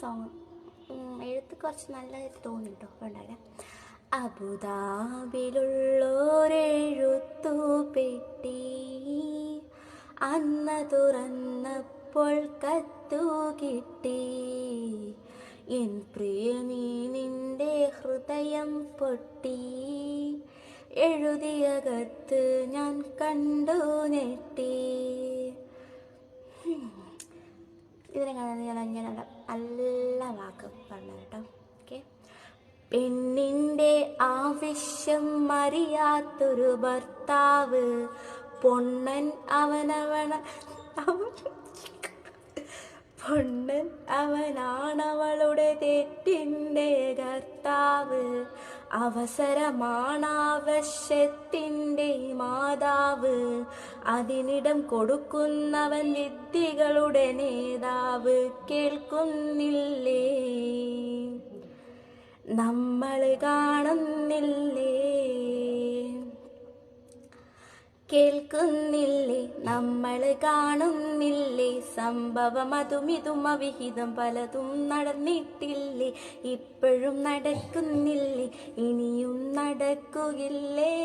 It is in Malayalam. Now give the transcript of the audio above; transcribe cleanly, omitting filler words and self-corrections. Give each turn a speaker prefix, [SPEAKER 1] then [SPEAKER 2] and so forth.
[SPEAKER 1] സോങ്. എഴുത്ത് കുറച്ച് നല്ലതായിട്ട് തോന്നി കേട്ടോ, ഉണ്ടാകെ. അബുദാബിയിലുള്ളോരെഴുത്തു പെട്ടി അന്ന് തുറന്നപ്പോൾ കത്തു കിട്ടി. എൻ പ്രിയമീ നിന്റെ ഹൃദയം പൊട്ടി. എഴുതിയ കത്ത് ഞാൻ കണ്ടു ഞെട്ടി. ഇതിനെ ഞാൻ അങ്ങനെയുള്ള നല്ല വാക്ക് പറഞ്ഞു കേട്ടോ. ഓക്കെ. പെണ്ണിൻ്റെ ആവശ്യം അറിയാത്തൊരു ഭർത്താവ്, പൊണ്ണൻ അവനാണവളുടെ തെറ്റിൻ്റെ കർത്താവ്. അവസരമാണാവശ്യത്തിൻ്റെ മാതാവ്, അതിനിടം കൊടുക്കുന്നവൻ വിദ്യകളുടെ നേതാവ്. കേൾക്കുന്നില്ലേ നമ്മൾ കാണുന്നില്ലേ, കേൾക്കുന്നില്ലേ നമ്മൾ കാണുന്നില്ലേ. സംഭവം അതുമിതും അവിഹിതം പലതും നടന്നിട്ടില്ലേ, ഇപ്പോഴും നടക്കുന്നില്ലേ, ഇനിയും നടക്കുകയില്ലേ.